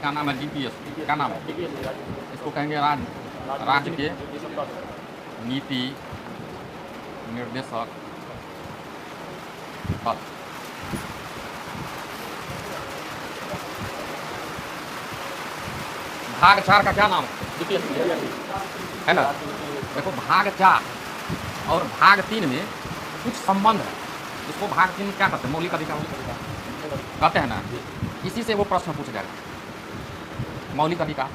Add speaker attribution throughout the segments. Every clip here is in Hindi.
Speaker 1: इसका नाम है डीपीएस। क्या नाम है? इसको कहेंगे राज्य के नीति निर्देशक पद। भाग 4 का क्या नाम है ना? देखो भाग 4 और भाग 3 में कुछ संबंध है। इसको भाग 3 क्या कहते हैं? मौलिक अधिकार कहते हैं ना। इसी से वो प्रश्न पूछ जाएगा। मौलिक अधिकार,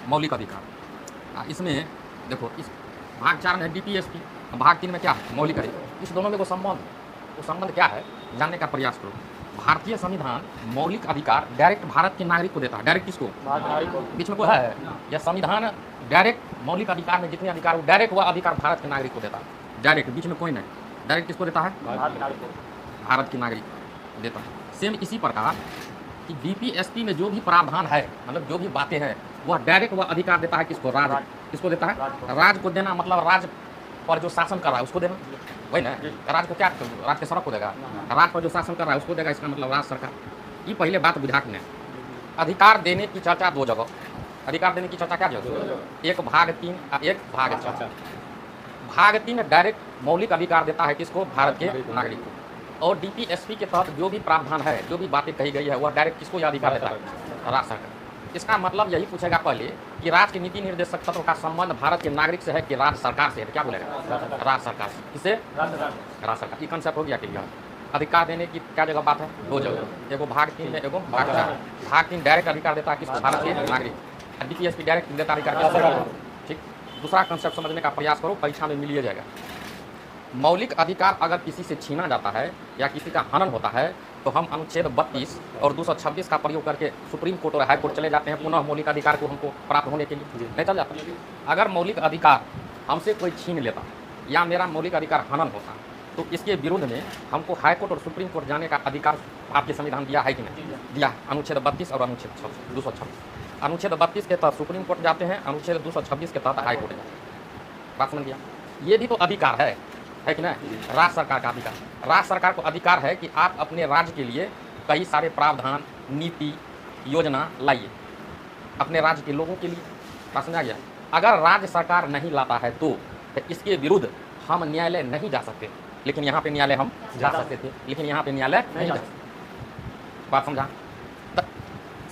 Speaker 1: मौलिक अधिकार। इसमें देखो इस भाग 4 में डीपीएसपी, भाग 3 में क्या है? मौलिक अधिकार। इस दोनों में वो संबंध क्या है जानने का प्रयास करो। भारतीय संविधान मौलिक अधिकार डायरेक्ट भारत के नागरिक को देता है। डायरेक्ट किसको? बीच में कोई है? यह संविधान डायरेक्ट मौलिक अधिकार में जितने अधिकार डायरेक्ट वह अधिकार भारत के नागरिक को देता है। डायरेक्ट, बीच में कोई नहीं। डायरेक्ट किसको देता है? भारत के नागरिक देता है। सेम इसी प्रकार कि डीपीएसपी में जो भी प्रावधान है, मतलब जो भी बातें हैं, वह डायरेक्ट वह अधिकार देता है किसको? राज्य। किसको देता है? राज्य को देना मतलब राज्य पर जो शासन कर रहा है उसको देना, वही ना। राज्य को क्या? राज्य के सड़क को देगा? राज्य पर जो शासन कर रहा है उसको देगा। इसका मतलब राज्य सरकार। ये पहले बात बुझा के। अधिकार देने की चर्चा दो जगह। अधिकार देने की चर्चा क्या जगह? एक भाग 3, एक भाग 4। भाग 3 डायरेक्ट मौलिक अधिकार देता है किसको? भारत के नागरिक को। और डीपीएसपी के तहत जो भी प्रावधान है, जो भी बातें कही गई है, वह डायरेक्ट किसको यह अधिकार देता है? राज्य सरकार। इसका मतलब यही पूछेगा पहले कि राज्य के नीति निर्देशक तत्व का संबंध भारत के नागरिक से है कि राज्य सरकार से है? क्या बोलेगा? राज्य सरकार से। किससे? राज्य सरकार। ये कंसेप्ट हो गया क्लियर। अधिकार देने की क्या जगह बात है? दो जगह। एगो भाग 3 में, एगो भाग 4। भाग 3 डायरेक्ट अधिकार देता है किसको? भारत के नागरिक। डीपीएसपी डायरेक्ट देता अधिकार किसको? ठीक। दूसरा कंसेप्ट समझने का प्रयास करो, परीक्षा में मिल जाएगा। मौलिक अधिकार अगर किसी से छीना जाता है या किसी का हनन होता है तो हम अनुच्छेद 32 और 226 का प्रयोग करके सुप्रीम कोर्ट और हाई कोर्ट चले जाते हैं पुनः मौलिक अधिकार को हमको प्राप्त होने के लिए। नहीं चल जाता? अगर मौलिक अधिकार हमसे कोई छीन लेता या मेरा मौलिक अधिकार हनन होता तो इसके विरुद्ध में हमको हाई कोर्ट और सुप्रीम कोर्ट जाने का अधिकार आपके संविधान दिया है कि नहीं? दिया। अनुच्छेद 32 और अनुच्छेद 226। अनुच्छेद 32 के तहत सुप्रीम कोर्ट जाते हैं, अनुच्छेद 226 के तहत हाई कोर्ट जाते हैं। बात समझ गया? ये भी तो अधिकार है कि नहीं? राज्य सरकार का अधिकार। राज्य सरकार को अधिकार है कि आप अपने राज्य के लिए कई सारे प्रावधान, नीति, योजना लाइए अपने राज्य के लोगों के लिए। बात समझा गया? अगर राज्य सरकार नहीं लाता है तो इसके विरुद्ध हम न्यायालय नहीं जा सकते। लेकिन यहाँ पे न्यायालय हम जा सकते थे, लेकिन यहाँ पे न्यायालय नहीं जा सकते। बात समझा?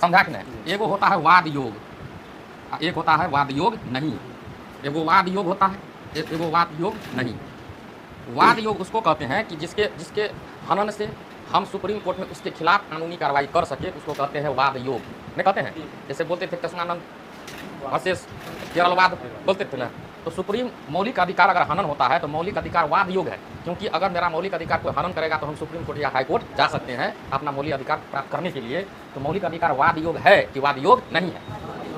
Speaker 1: समझा कि नहीं? एगो होता है वाद योग, एक होता है वाद योग नहीं। एगो वाद योग होता है, एगो वाद योग नहीं। वाद योग उसको कहते हैं कि जिसके हनन से हम सुप्रीम कोर्ट में उसके खिलाफ कानूनी कार्रवाई कर सके, उसको कहते हैं वाद योग। नहीं कहते हैं? जैसे बोलते थे कृष्णानंद वर्सेस केरलवाद बोलते थे ना। तो सुप्रीम मौलिक अधिकार अगर हनन होता है तो मौलिक अधिकार वाद योग है, क्योंकि अगर मेरा मौलिक अधिकार कोई हनन करेगा तो हम सुप्रीम कोर्ट या हाई कोर्ट जा सकते हैं अपना मौलिक अधिकार प्राप्त करने के लिए। तो मौलिक अधिकार वाद योग है कि वाद योग नहीं है?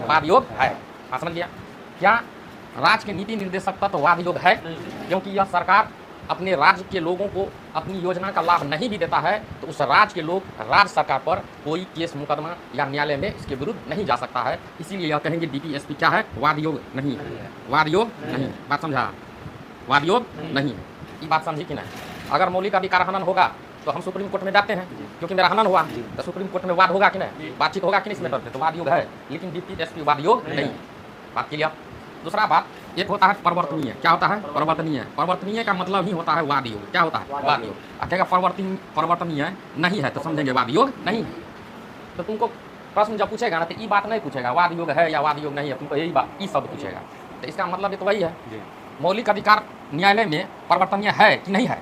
Speaker 1: वाद योग है। हाँ, समझ लिया? क्या राज्य के नीति निर्देशक तत्व वाद योग है? क्योंकि यह सरकार अपने राज्य के लोगों को अपनी योजना का लाभ नहीं भी देता है तो उस राज्य के लोग राज्य सरकार पर कोई केस मुकदमा या न्यायालय में इसके विरुद्ध नहीं जा सकता है। इसीलिए यह कहेंगे डीपीएसपी क्या है? वाद योग नहीं है। वाद योग नहीं। बात समझा? वाद योग नहीं है। ये बात समझी कि नहीं? अगर मौलिक अधिकार हनन होगा तो हम सुप्रीम कोर्ट में जाते हैं, क्योंकि मेरा हनन हुआ तो सुप्रीम कोर्ट में वाद होगा कि नहीं? बातचीत होगा कि नहीं इसमें? तो वाद योग है। लेकिन डीपीएसपी वाद योग नहीं है। बात क्लियर? दूसरा बात, एक होता है परिवर्तनीय। क्या होता है? परिवर्तनीय। परिवर्तनीय का मतलब ही होता है वाद योग। क्या होता है? वाद योग। अकेगा परिवर्तनीय नहीं है तो समझेंगे वाद योग नहीं है। तो तुमको प्रश्न जब पूछेगा ना तो ये बात नहीं पूछेगा वाद योग है या वाद योग नहीं है, तुमको यही बात ये शब्द पूछेगा। तो इसका मतलब ये तो वही है, मौलिक अधिकार न्यायालय में परिवर्तनीय है कि नहीं है?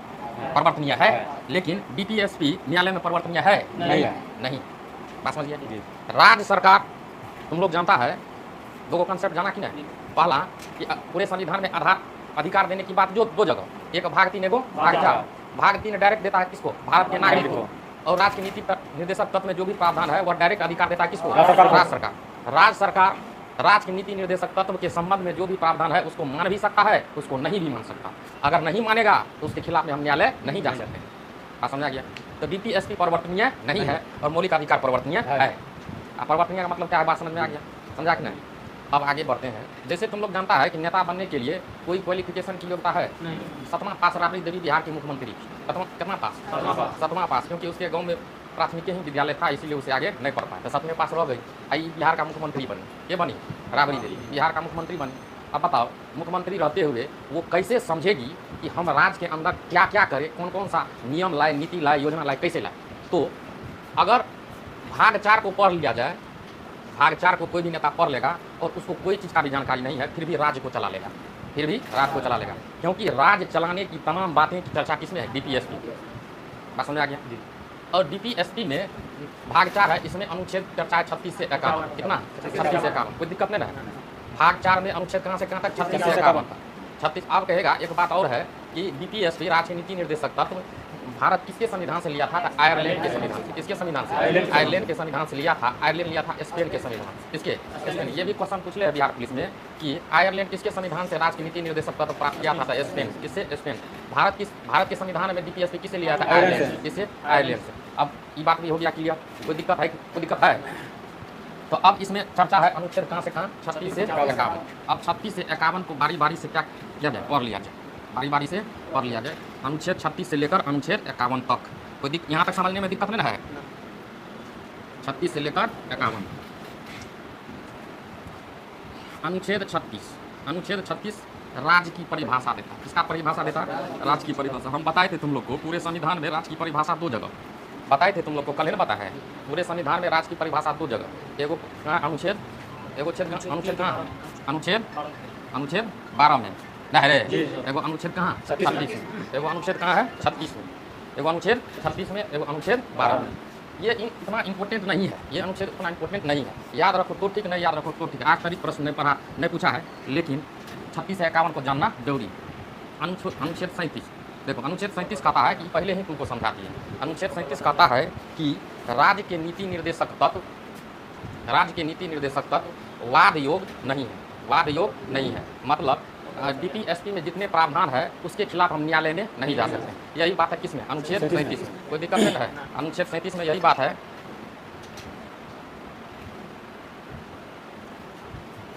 Speaker 1: परिवर्तनीय है। लेकिन डीपीएसपी न्यायालय में परिवर्तनीय है? नहीं। बात समझिए? राज्य सरकार तुम लोग जानता है, दो कंसेप्ट जाना कि नहीं? पहला कि पूरे संविधान में आधार अधिकार देने की बात जो दो जगह, एक भाग 3, एगो भाग 4। भाग 3 डायरेक्ट देता है किसको? भारत के नागरिक को। और राज्य के नीति निर्देशक तत्व में जो भी प्रावधान है वह डायरेक्ट अधिकार देता है किसको? राज्य सरकार। राज्य सरकार राज्य के नीति निर्देशक तत्व के संबंध में जो भी प्रावधान है उसको मान भी सकता है, उसको नहीं भी मान सकता। अगर नहीं मानेगा तो उसके खिलाफ में हम न्यायालय नहीं जा सकते। आप समझा गया? तो डीपीएसपी परिवर्तनीय नहीं है और मौलिक अधिकार परिवर्तनीय है। परिवर्तनीय का मतलब क्या है? बात समझ में आ गया? समझा कि नहीं? अब आगे बढ़ते हैं। जैसे तुम लोग जानता है कि नेता बनने के लिए कोई क्वालिफिकेशन की योग्यता है? 7वां पास राबड़ी देवी बिहार की मुख्यमंत्री। कितना पास? 7वां पास। क्योंकि उसके गांव में प्राथमिक ही विद्यालय था, इसीलिए उसे आगे नहीं पढ़ पाया, तो 7वें पास रह गई। आई बिहार का मुख्यमंत्री बनी, ये बनी राबड़ी देवी, बिहार का मुख्यमंत्री बनी। अब बताओ मुख्यमंत्री रहते हुए वो कैसे समझेगी कि हम राज्य के अंदर क्या क्या करें, कौन कौन सा नियम लाए, नीति लाए, योजना लाए, कैसे लाए। तो अगर भाग 4 को पढ़ लिया जाए, भाग 4 को कोई भी नेता पढ़ लेगा और उसको कोई चीज़ का भी जानकारी नहीं है, फिर भी राज्य को चला लेगा, फिर भी राज्य को चला लेगा, क्योंकि राज्य चलाने की तमाम बातें की चर्चा किसमें है, डीपीएसपी। बात समझ आ गया। और डीपीएसपी में भाग 4 है, इसमें अनुच्छेद चर्चा है 36 से 51, कितना 36 से 51, कोई दिक्कत नहीं है। भाग 4 में अनुच्छेद कहाँ से कहाँ तक, 36 से 51 तक। 36 आप कहेगा एक बात और है कि डीपीएसपी राज्य नीति निर्देशक तत्व भारत किसके संविधान से लिया था, आयरलैंड के संविधान से। किसके संविधान से, आयरलैंड के संविधान से लिया था। आयरलैंड लिया था स्पेन के संविधान से। किसके, स्पेन। ये भी क्वेश्चन पूछ ले बिहार पुलिस में कि आयरलैंड किसके संविधान से राज्य की नीति निर्देशक तत्व प्राप्त किया था, स्पेन। किससे, स्पेन। भारत के संविधान में डीपीएसपी किसे लिया था, आयरलैंड। किससे, आयरलैंड से। अब ये बात भी हो गया क्लियर, कोई दिक्कत है, कोई दिक्कत है। तो अब इसमें चर्चा है अनुच्छेद कहाँ से कहाँ, 36 से 51। अब 36 से 51 को बारी बारी से क्या किया जाए, पढ़ लिया जाए, बारी बारी से पढ़ लिया जाए। अनुच्छेद 36 से लेकर अनुच्छेद 51 तक, कोई यहाँ तक समझने में दिक्कत नहीं है। 36 से लेकर 51, अनुच्छेद 36 राज्य की परिभाषा देता। किसका परिभाषा देता, राज्य की परिभाषा। हम बताए थे तुम लोग को पूरे संविधान में राज्य की परिभाषा 2 जगह बताए थे तुम लोग को, कल ही पता है। पूरे संविधान में राज्य की परिभाषा 2 जगह, एगो अनुच्छेद, अनुच्छेद कहाँ, अनुच्छेद 12 में नहीं रे, एगो अनुच्छेद कहाँ, 36, एगो अनुच्छेद कहाँ है, 36 में, एगो अनुच्छेद 36 में, एगो अनुच्छेद 12 में। ये इतना इंपॉर्टेंट नहीं है, ये अनुच्छेद उतना इंपॉर्टेंट नहीं है, याद रखो तो ठीक, नहीं याद रखो तो ठीक। आज तक प्रश्न नहीं पूछा है, लेकिन 36 से 51 को जानना जरूरी। अनुच्छेद 37, देखो अनुच्छेद 37 कहता है कि पहले ही तुमको समझा दिए। अनुच्छेद 37 कहता है कि राज्य के नीति निर्देशक तत्व वाद योग नहीं है, वाद योग नहीं है। मतलब डीपीएसपी में जितने प्रावधान है उसके खिलाफ हम न्यायालय में नहीं जा सकते। यही बात है किसमें, अनुच्छेद 37 में, कोई दिक्कत नहीं है। अनुच्छेद 37 में यही बात है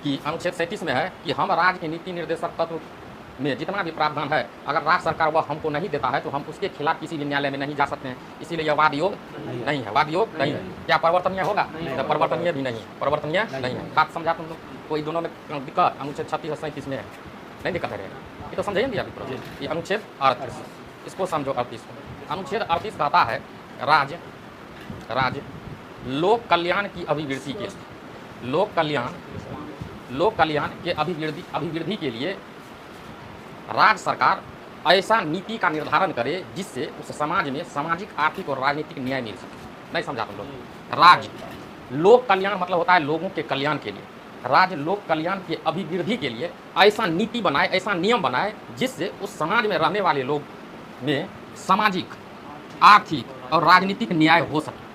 Speaker 1: कि अनुच्छेद 37 में है कि हम राज्य के नीति निर्देशक तत्व में जितना भी प्रावधान है, अगर राज्य सरकार वह हमको नहीं देता है तो हम उसके खिलाफ किसी भी न्यायालय में नहीं जा सकते हैं। इसीलिए यह वाद योग नहीं है, वाद योग नहीं है। क्या परिवर्तनीय होगा, तो परिवर्तनीय भी नहीं है, परिवर्तनीय नहीं है। बात समझा तुम लोग, कोई दोनों में दिक्कत अनुच्छेद 36 और 37 में है, नहीं दिक्कत है। ये तो समझे नहीं अभी, ये अनुच्छेद 38, इसको समझो 38। अनुच्छेद 38 कहता है राज्य लोक कल्याण की अभिवृद्धि के, लोक कल्याण के अभिवृद्धि के लिए राज्य सरकार ऐसा नीति का निर्धारण करे जिससे उस समाज में सामाजिक, आर्थिक और राजनीतिक न्याय मिल सके। नहीं समझा तुम लोग। राज्य लोक कल्याण मतलब होता है लोगों के कल्याण के लिए। राज्य लोक कल्याण के अभिवृद्धि के लिए ऐसा नीति बनाए, ऐसा नियम बनाए जिससे उस समाज में रहने वाले लोग में सामाजिक, आर्थिक और राजनीतिक न्याय हो सके।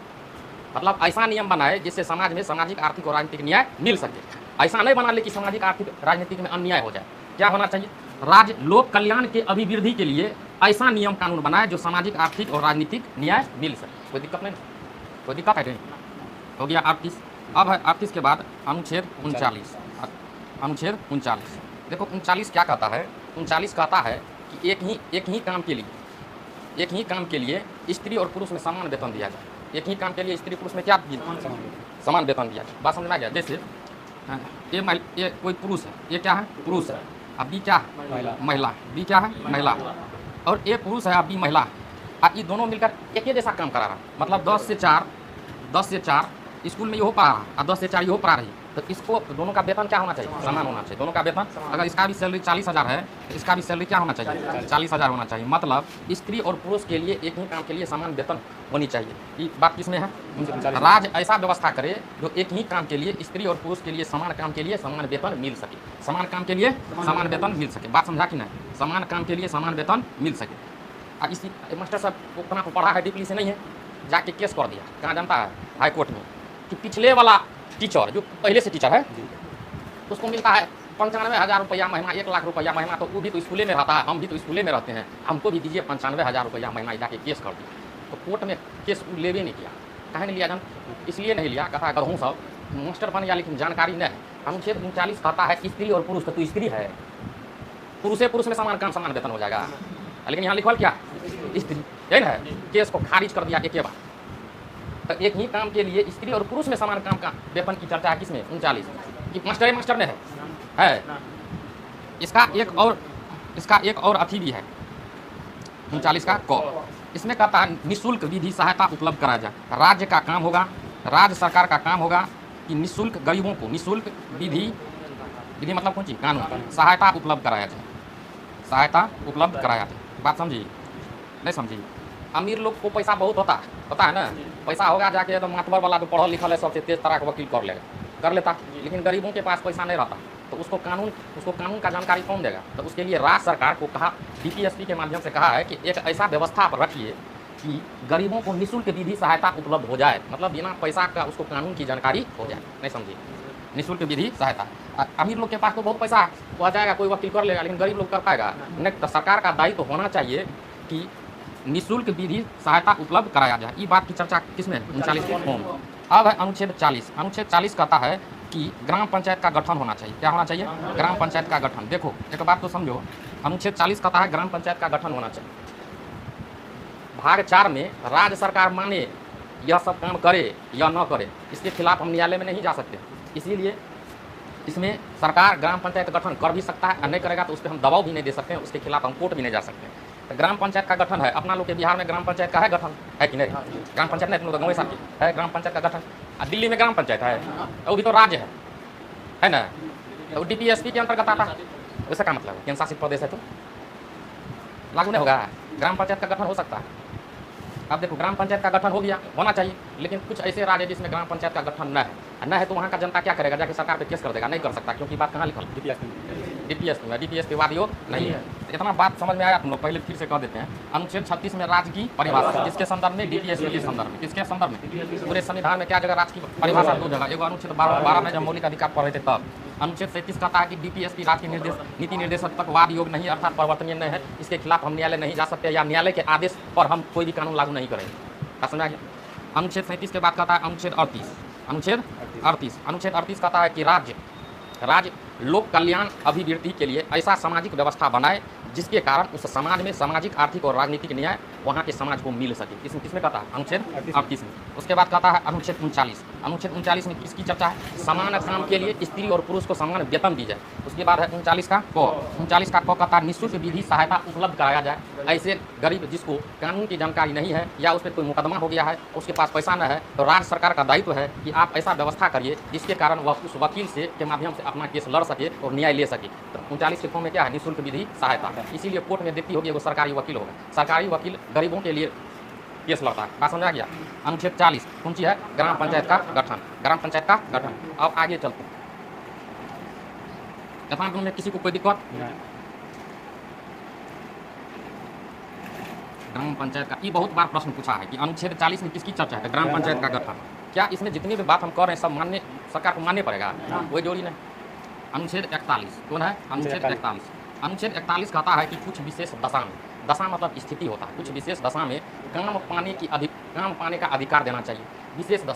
Speaker 1: मतलब ऐसा नियम बनाए जिससे समाज में सामाजिक, आर्थिक और राजनीतिक न्याय मिल सके। ऐसा नहीं बना ले कि सामाजिक, आर्थिक, राजनीतिक में अन्याय हो जाए। क्या होना चाहिए, राज्य लोक कल्याण के अभिवृद्धि के लिए ऐसा नियम कानून बनाए जो सामाजिक, आर्थिक और राजनीतिक न्याय मिल सके। कोई दिक्कत नहीं, कोई दिक्कत है नहीं। हो गया 38। अब है 38 के बाद अनुच्छेद 39। अनुच्छेद 39, देखो 39 क्या कहता है। 39 कहता है कि एक ही काम के लिए स्त्री और पुरुष में समान वेतन दिया जाए। एक ही काम के लिए स्त्री पुरुष में क्या समान वेतन दिया जाए। बात समझ में आ गया। जैसे ये कोई पुरुष है, ये क्या है, पुरुष है, अब बी क्या है, महिला, बी क्या है, महिला, और ए पुरुष है, अब बी महिला। अब ये दोनों मिलकर एक ही जैसा काम करा रहा है। मतलब 10 से 4 स्कूल में ये हो पा रहा और 10 से 4 ये हो पा रही, तो इसको दोनों का वेतन क्या होना चाहिए, समान होना चाहिए। दोनों का वेतन, अगर इसका भी सैलरी 40,000 है तो इसका भी सैलरी क्या होना चाहिए, 40,000 होना चाहिए। मतलब स्त्री और पुरुष के लिए एक ही काम के लिए समान वेतन होनी चाहिए। ये बात किसमें है, राज्य ऐसा व्यवस्था करे जो एक ही काम के लिए स्त्री और पुरुष के लिए समान काम के लिए समान वेतन मिल सके। समान काम के लिए समान वेतन मिल सके। बात समझा कि नहीं, समान काम के लिए समान वेतन मिल सके। अब इसी मास्टर साहब उतना पढ़ा है, डीपली से नहीं है, जाके केस कर दिया कहाँ जानता है, हाई कोर्ट में, कि पिछले वाला टीचर जो पहले से टीचर है उसको मिलता है 95,000 रुपया महीना, 1 लाख रुपया महीना। तो वो भी तो स्कूले में रहता है, हम भी तो स्कूले में रहते हैं, हमको भी दीजिए 95,000 रुपया महीना। जाके केस कर दिया तो कोर्ट में केस लेवे नहीं किया। कहे नहीं लिया जान, इसलिए नहीं लिया, कहा गढ़ूँ सब मास्टर बन गया लेकिन जानकारी नहीं है। अनुच्छेद 39 कहता है स्त्री और पुरुष, तो तू स्त्री है, पुरुष में समान काम समान वेतन हो जाएगा। लेकिन यहाँ लिखल क्या, स्त्री, यही है। केस को खारिज कर दिया एक बार, तो एक ही काम के लिए स्त्री और पुरुष में समान काम का वेतन की चर्चा है किसमें 39 कि मास्टर में है। इसका एक और अथी भी है 39 का क। इसमें कहता है निःशुल्क विधि सहायता उपलब्ध कराया जाए। राज्य का काम होगा, राज्य सरकार का काम होगा कि निःशुल्क गरीबों को निःशुल्क विधि मतलब कौन चीज कानून सहायता उपलब्ध कराया जाए, सहायता उपलब्ध कराया जाए। बात समझी नहीं समझी? अमीर लोग को पैसा बहुत होता है ना, पैसा होगा जाके तो मातबर वाला तो पढ़ल लिखल है सबसे तेज तरह का वकील कर लेता, लेकिन गरीबों के पास पैसा नहीं रहता तो उसको कानून का जानकारी कौन देगा? तो उसके लिए राज्य सरकार को कहा, डीपीएसपी के माध्यम से कहा है कि एक ऐसा व्यवस्था पर रखिए कि गरीबों को निःशुल्क विधि सहायता उपलब्ध हो जाए, मतलब बिना पैसा का उसको कानून की जानकारी हो जाए। नहीं समझी? निःशुल्क विधि सहायता। अमीर लोग के पास तो बहुत पैसा है, वो आ जाएगा कोई वकील कर लेगा, लेकिन गरीब लोग कर पाएगा नहीं। तो सरकार का दायित्व होना चाहिए कि निःशुल्क विधि सहायता उपलब्ध कराया जाए। ये बात की चर्चा किसमें 39 के होम। अब है अनुच्छेद 40। अनुच्छेद 40 कहता है कि ग्राम पंचायत का गठन होना चाहिए। क्या होना चाहिए? ग्राम पंचायत का गठन। देखो एक बात तो समझो, अनुच्छेद 40 कहता है ग्राम पंचायत का गठन होना चाहिए। भाग 4 में राज्य सरकार माने यह सब काम करे या न करे, इसके खिलाफ हम न्यायालय में नहीं जा सकते। इसीलिए इसमें सरकार ग्राम पंचायत का गठन कर भी सकता है और नहीं करेगा तो उस पर हम दबाव भी नहीं दे सकते हैं, उसके खिलाफ हम कोर्ट भी नहीं जा सकते हैं। तो ग्राम पंचायत का गठन है, अपना लोग के बिहार में ग्राम पंचायत का है गठन है कि नहीं? ग्राम पंचायत नहीं, तुम लोग गाँव साथ है ग्राम पंचायत का गठन। दिल्ली में ग्राम पंचायत है, वो भी तो राज्य है ना? तो डीपीएसपी के अंतर्गत आता है। वैसा का मतलब है केंद्र शासित प्रदेश है तो लागू नहीं होगा, ग्राम पंचायत का गठन हो सकता है। अब देखो ग्राम पंचायत का गठन हो गया, होना चाहिए, लेकिन कुछ ऐसे राज्य जिसमें ग्राम पंचायत का गठन न है तो वहाँ का जनता क्या करेगा? जाके सरकार पे केस कर देगा? नहीं कर सकता, क्योंकि बात कहाँ लिखल? डीपीएस पे वाद योग नहीं है। इतना बात समझ में आया तुम लोग? पहले फिर से कह देते हैं। अनुच्छेद 36 में राज्य की परिभाषा किसके संदर्भ में? डीपीएसपी के संदर्भ में। किसके संदर्भ में? पूरे संविधान में क्या जगह राज्य की परिभाषा? 2 जगह। एगो अनुच्छेद 12 में जब मौलिक अधिकार पढ़े थे तब। अनुच्छेद 37 कहता है कि डीपीएसपी राज्य के नीति निर्देशक तक वाद योग नहीं, अर्थात परिवर्तनीय नहीं है, इसके खिलाफ हम न्यायालय नहीं जा सकते या न्यायालय के आदेश पर हम कोई भी कानून लागू नहीं करेंगे। समझा गया? अनुच्छेद 37 के बाद कहता है अनुच्छेद 38 कहता है कि राज्य लोक कल्याण अभिवृद्धि के लिए ऐसा सामाजिक व्यवस्था बनाए जिसके कारण उस समाज में सामाजिक, आर्थिक और राजनीतिक न्याय वहाँ के समाज को मिल सके। किसमें कहता है? अनुच्छेद 38 में। उसके बाद कहता है अनुच्छेद 39। अनुच्छेद 39 में किसकी चर्चा है? समान काम के लिए स्त्री और पुरुष को समान वेतन दी जाए। उसके बाद है 39 का क कहता है निःशुल्क विधि सहायता उपलब्ध कराया जाए। ऐसे गरीब जिसको कानून की जानकारी नहीं है या उस पर कोई मुकदमा हो गया है, उसके पास पैसा न है, तो राज्य सरकार का दायित्व है कि आप ऐसा व्यवस्था करिए जिसके कारण वह उस वकील से के माध्यम से अपना केस लड़ सके और न्याय ले सके। तो 39 के फॉर्म में क्या है? निःशुल्क विधि सहायता। इसीलिए कोर्ट में देखती होगी वो सरकारी वकील होगा। सरकारी वकील गरीबों के लिए केस लड़ता है। बात समझा गया? अनुच्छेद 40 कौन सी है? ग्राम पंचायत का गठन। ग्राम पंचायत का गठन। अब आगे चलते हैं। में किसी को कोई दिक्कत? ग्राम पंचायत का ये बहुत बार प्रश्न पूछा है कि अनुच्छेद 40 में किसकी चर्चा है? ग्राम पंचायत का गठन। क्या इसमें जितनी भी बात हम कर रहे हैं सब मानने सरकार को मानने पड़ेगा? कोई जोड़ी नहीं। अनुच्छेद 41 कौन है? अनुच्छेद 41। अनुच्छेद 41 कहता है कि कुछ विशेष दशा मतलब स्थिति होता है, कुछ विशेष दशा में काम पाने का अधिकार देना चाहिए। विशेष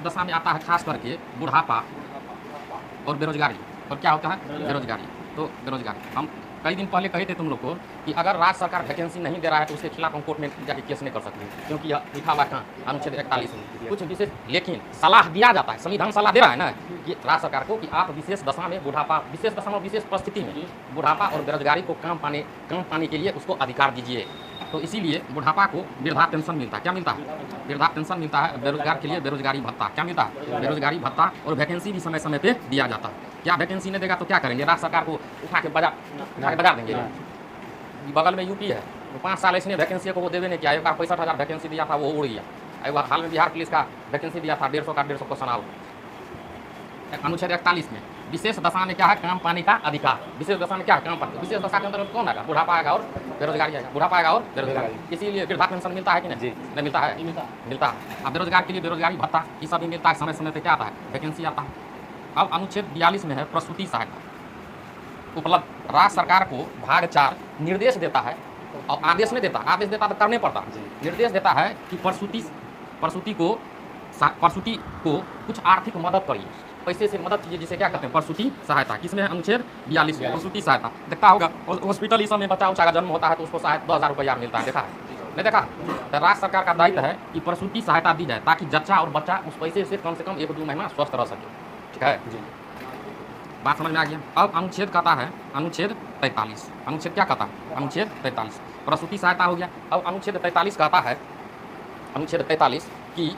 Speaker 1: दशा में आता है खास करके बुढ़ापा और बेरोजगारी। और क्या होता है? बेरोजगारी। तो बेरोजगारी हम कई दिन पहले कहे थे तुम लोग को कि अगर राज्य सरकार वैकेंसी नहीं दे रहा है तो उसके खिलाफ हम कोर्ट में जाके केस नहीं कर सकते, क्योंकि यह लिखा हुआ कहाँ? अनुच्छेद 41 में। कुछ विशेष, लेकिन सलाह दिया जाता है, संविधान सलाह दे रहा है ना कि राज्य सरकार को कि आप विशेष दशा में बुढ़ापा, विशेष परिस्थिति में बुढ़ापा और बेरोजगारी को काम पाने के लिए उसको अधिकार दीजिए। तो इसीलिए बुढ़ापा को वृद्धा पेंशन मिलता है। क्या मिलता है? वृद्धा पेंशन मिलता है। बेरोजगार के लिए बेरोजगारी भत्ता। क्या मिलता है? बेरोजगारी भत्ता। और वैकेंसी भी समय समय पे दिया जाता है। क्या वैकेंसी नहीं देगा तो क्या करेंगे? राज्य सरकार को उठा के बाजार देंगे। बगल में यूपी है, 5 साल इसने वैकेंसी को वो देवे नहीं किया। एक बार 65,000 वैकेंसी दिया था, वो उड़ गया। एक बार हाल में बिहार पुलिस का वैकेंसी दिया था 150 क्वेश्चन आओ। अनुच्छेद 41 में विशेष दशा में क्या है? काम पाने का अधिकार। विशेष दशा में क्या है? काम पाने। विशेष दशा के अंदर कौन आएगा? बुढ़ापा आएगा और बेरोजगारी आएगा। बुढ़ापा आएगा और बेरोजगारी। इसीलिए वृद्धा पेंशन मिलता है कि नहीं? नहीं मिलता है? मिलता है। अब बेरोजगार के लिए बेरोजगारी भत्ता, ये सब भी मिलता है। समय समय पर क्या आता है? वैकेंसी आता है। अब अनुच्छेद 42 में है प्रसूति सहायता उपलब्ध। राज्य सरकार को भाग 4 निर्देश देता है और आदेश नहीं देता। आदेश देता तो करने पड़ता। निर्देश देता है कि प्रसूति को कुछ आर्थिक मदद करिए, पैसे से मदद कीजिए, जिसे क्या कहते हैं? प्रसूति सहायता। किसमें है? अनुच्छेद 42 में प्रसूति सहायता। देखता होगा हॉस्पिटल इस समय बच्चा उच्चा का जन्म होता है तो उसको शायद 10,000 रुपया मिलता है। देखा है? नहीं देखा। तो राज्य सरकार का दायित्व है कि प्रसूति सहायता दी जाए ताकि जच्चा और बच्चा उस पैसे से कम 1-2 महीना स्वस्थ रह सके। ठीक है जी, बात समझ में आ गया। अब अनुच्छेद कहता है, अनुच्छेद 43, अनुच्छेद क्या कहता है? अनुच्छेद 43 प्रसूति सहायता हो गया। अब अनुच्छेद 43 कहता है, अनुच्छेद 43 की,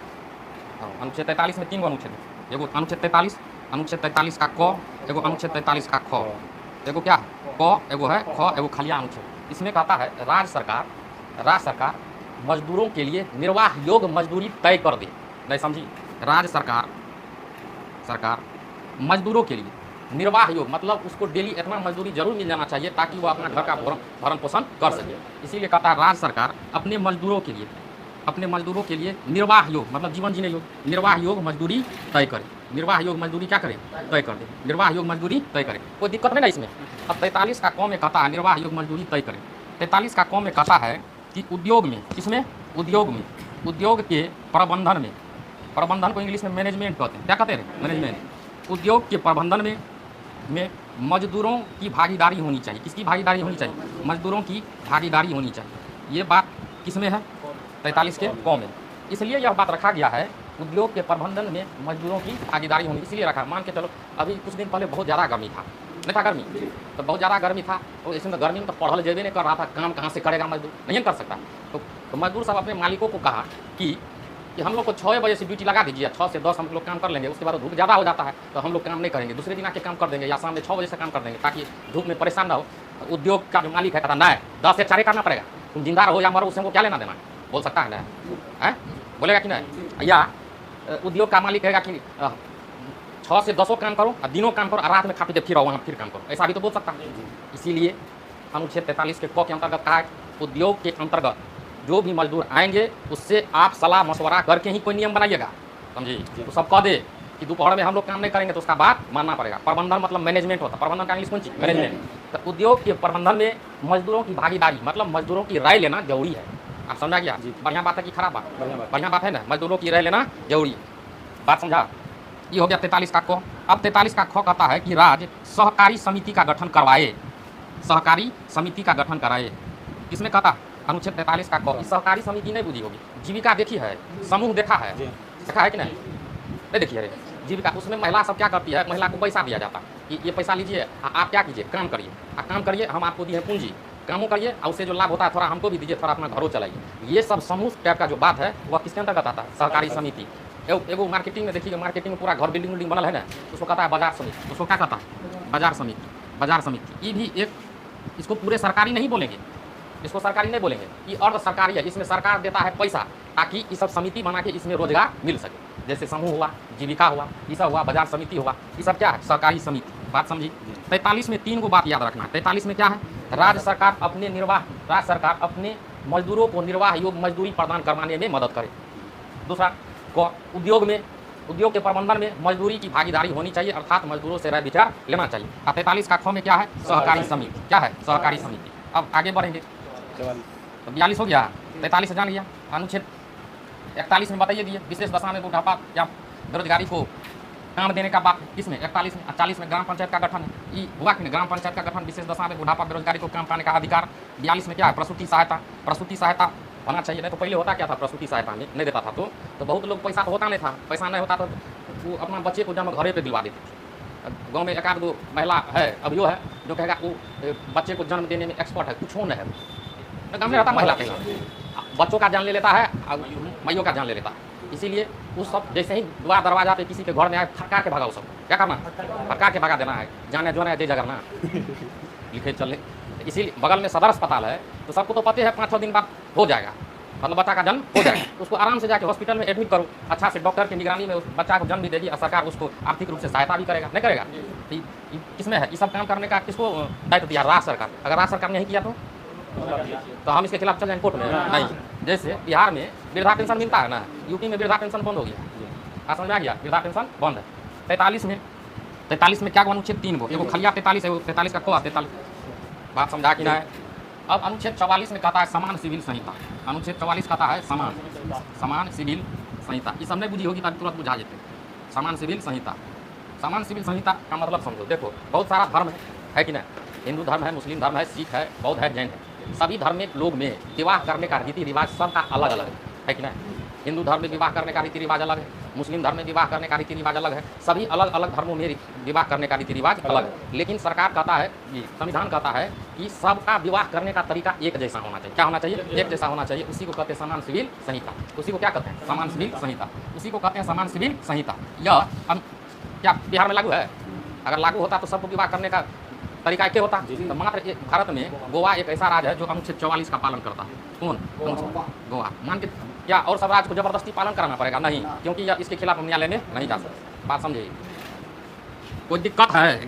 Speaker 1: अनुच्छेद 43 में 3 गो अनुच्छेद है। एगो अनुच्छेद 43, अनुच्छेद 43 का क, एगो अनुच्छेद 43 का ख, एगो क्या क, एगो है ख, एगो खलिया अनुच्छेद। इसमें कहता है राज्य सरकार मजदूरों के लिए निर्वाह योग्य मजदूरी तय कर दे। नहीं समझी? राज्य सरकार मजदूरों के लिए निर्वाह योग्य मतलब उसको डेली इतना मजदूरी जरूर मिल जाना चाहिए ताकि वो अपना घर का भरण पोषण कर सके। इसीलिए कहता है राज्य सरकार अपने मजदूरों के लिए निर्वाह योग मतलब जीवन जीने योग निर्वाह योग मजदूरी तय करे। निर्वाह योग मजदूरी क्या करे? तय कर दे। निर्वाह योग मजदूरी तय करे, कोई दिक्कत नहीं ना इसमें। अब 43 का क में कहता है निर्वाह योग मजदूरी तय करे। 43 का क में कहता है कि उद्योग में, किसमें? उद्योग के प्रबंधन को इंग्लिश में मैनेजमेंट कहते हैं। क्या कहते हैं? मैनेजमेंट। उद्योग के प्रबंधन में मजदूरों की भागीदारी होनी चाहिए। किसकी भागीदारी होनी चाहिए? मजदूरों की भागीदारी होनी चाहिए। ये बात किसमें है? 43 के क में। इसलिए यह बात रखा गया है उद्योग के प्रबंधन में मजदूरों की भागीदारी होनी, इसलिए रखा। मान के चलो अभी कुछ दिन पहले बहुत ज़्यादा गर्मी था, नहीं था गर्मी? तो बहुत ज़्यादा गर्मी था, तो इसमें तो गर्मी में तो पढ़ल जेबे नहीं कर रहा था, काम कहाँ से करेगा मजदूर? नहीं कर सकता। तो मजदूर साहब अपने मालिकों को कहा कि हम लोग को 6 बजे से ड्यूटी लगा दीजिए, 6 से 10 हम लोग काम कर लेंगे, उसके बाद धूप ज़्यादा हो जाता है तो हम लोग काम नहीं करेंगे, दूसरे दिन आके काम कर देंगे या शाम में 6 बजे से काम कर देंगे ताकि धूप में परेशान ना हो। उद्योग का जो मालिक है कहता नहीं 10 से 4 करना पड़ेगा, तुम जिंदा रहो या मरो उससे वो क्या लेना देना? बोल सकता है ना? बोलेगा कि नहीं? या उद्योग का मालिक कहेगा कि 6 से 10 काम करो और दिनों काम करो और रात में खा पी के फिर आओ वहाँ फिर काम करो, ऐसा भी तो बोल सकता है। इसीलिए अनुच्छेद 43 के क के अंतर्गत कहा है उद्योग के अंतर्गत जो भी मजदूर आएंगे उससे आप सलाह मशवरा करके ही कोई नियम बनाइएगा। समझी? तो सब कह दे कि दोपहर में हम लोग काम नहीं करेंगे तो उसका बात मानना पड़ेगा। प्रबंधन मतलब मैनेजमेंट होता है। प्रबंधन का इंग्लिश कौन चीज? मैनेजमेंट। तो उद्योग के प्रबंधन में मजदूरों की भागीदारी मतलब मजदूरों की राय लेना जरूरी है। आप समझा गया? बढ़िया बात है कि खराब बात? बढ़िया बात है ना, मजदूरों की राय लेना जरूरी है। बात समझा? ये हो गया 43 का क। अब 43 का ख कहता है कि राज्य सहकारी समिति का गठन करवाए। सहकारी समिति का गठन कराए। किसमें कहता? अनुच्छेद 43 का क। सहकारी समिति नहीं बुझी होगी, जीविका देखी है, समूह देखा है, देखा है कि नहीं देखी है? जीविका उसमें महिला सब क्या करती है? महिला को पैसा दिया जाता है कि ये पैसा लीजिए, आप क्या कीजिए? काम करिए, काम करिए, हम आपको दिए पूंजी, कामों करिए और उससे जो लाभ होता है थोड़ा हमको भी दीजिए, थोड़ा अपना घरों चलाइए। ये सब समूह टाइप का जो बात है वह किसके अंतर्गत आता है? सहकारी समिति। एगो मार्केटिंग में देखिए, मार्केटिंग में पूरा घर बिल्डिंग बनल है ना, उसको कहता है बाजार समिति। उसको क्या कहता है? बाजार समिति। बाजार समिति ये भी एक, इसको पूरे सरकारी नहीं बोलेंगे, इसको सरकारी नहीं बोलेंगे, ये अर्ध सरकारी है। इसमें सरकार देता है पैसा ताकि ये सब समिति बना के इसमें रोजगार मिल सके। जैसे समूह हुआ, जीविका हुआ, ये सब हुआ, बाजार समिति हुआ, ये सब क्या है? सहकारी समिति। बात समझी? 43 में 3 गो बात याद रखना। 43 में क्या है? राज्य सरकार अपने मजदूरों को निर्वाह योग्य मजदूरी प्रदान करवाने में मदद करे। दूसरा को उद्योग के प्रबंधन में मजदूरी की भागीदारी होनी चाहिए, अर्थात मजदूरों से राय विचार लेना चाहिए। 43 का ख में क्या है? सहकारी समिति। क्या है? सहकारी समिति। अब आगे बढ़ेंगे तो 42 हो गया, 43 जान लिया। अनुच्छेद 41 में बताइए दिए विशेष दशा में बुढ़ापा या बेरोजगारी को काम देने का बात किसमें? 41 में। 40 में ग्राम पंचायत का गठन है, ये हुआ कि नहीं? ग्राम पंचायत का गठन विशेष दशा में बुढ़ापा बेरोजगारी को काम पाने का अधिकार। 42 में क्या है? प्रसूति सहायता। प्रसूति सहायता होना चाहिए। नहीं तो पहले होता क्या था? प्रसूति सहायता में नहीं देता था तो बहुत लोग पैसा तो होता नहीं था, पैसा नहीं होता तो वो अपना बच्चे को जन्म घरे पे दिलवा देते थे। गाँव में 1-2 महिला है अभी है जो कहेगा वो बच्चे को जन्म देने में एक्सपर्ट है, कुछ नहीं है, गाँव में रहता महिला कहेगा बच्चों का जान ले लेता है और माइयों का जान ले लेता है। इसीलिए उस सब जैसे ही द्वार दरवाजा पे किसी के घर में आए फटकार के भगा, सब क्या करना? फटकार के भगा देना है, जाने जो है दे जगह ना लिखे चले। इसीलिए बगल में सदर अस्पताल है तो सबको तो पता है 5-6 दिन बाद हो जाएगा, मतलब बच्चा का जन्म हो जाएगा, उसको आराम से जाके हॉस्पिटल में एडमिट करो, अच्छा से डॉक्टर की निगरानी में उस बच्चा को जन्म भी देगी और सरकार उसको आर्थिक रूप से सहायता भी करेगा। नहीं करेगा? किसमें है? ये सब काम करने का किसको दायित्व दिया? राज्य सरकार। अगर राज्य सरकार ने नहीं किया तो हम इसके खिलाफ चल जाएंगे कोर्ट में? नहीं। जैसे बिहार में वृद्धा पेंशन मिलता है ना, यूपी में वृद्धा पेंशन बंद हो गया। समझ में आ गया? वृद्धा पेंशन बंद है। 43 में क्या अनुच्छेद 3 गो, एगो खलिया 43 है, 43 का को 43। बात समझा कि ना है? अब अनुच्छेद 44 में कहता है समान सिविल संहिता। अनुच्छेद 44 कहता है समान सिविल संहिता। ये सब नहीं बुझी होगी तब तुरंत बुझा जेते। समान सिविल संहिता। समान सिविल संहिता का मतलब समझो। देखो बहुत सारा धर्म है कि नहीं? हिंदू धर्म है, मुस्लिम धर्म है, सिख है, बौद्ध है, जैन है। सभी धर्म में लोग में विवाह करने का रीति रिवाज सबका अलग अलग है कि नहीं। हिंदू धर्म में विवाह करने का रीति रिवाज अलग है, मुस्लिम धर्म में विवाह करने का रीति रिवाज अलग है, सभी अलग अलग धर्मों में विवाह करने का रीति रिवाज अलग है। लेकिन सरकार कहता है, संविधान कहता है कि सबका विवाह करने का तरीका एक जैसा होना चाहिए। क्या होना चाहिए? एक जैसा होना चाहिए। उसी को कहते हैं समान सिविल संहिता। उसी को क्या कहते हैं? समान सिविल संहिता। उसी को कहते हैं समान सिविल संहिता। यह क्या बिहार में लागू है? अगर लागू होता तो सबको विवाह करने का तरीका एक होता। तो मात्र भारत में गोवा एक ऐसा राज्य है जो अनुच्छेद 44 का पालन करता है। कौन? गोवा। मान के क्या और सब राज्य को जबरदस्ती पालन कराना पड़ेगा? नहीं, क्योंकि यह इसके खिलाफ हम न्यायालय में नहीं जा सकते। बात समझिए, कोई दिक्कत है?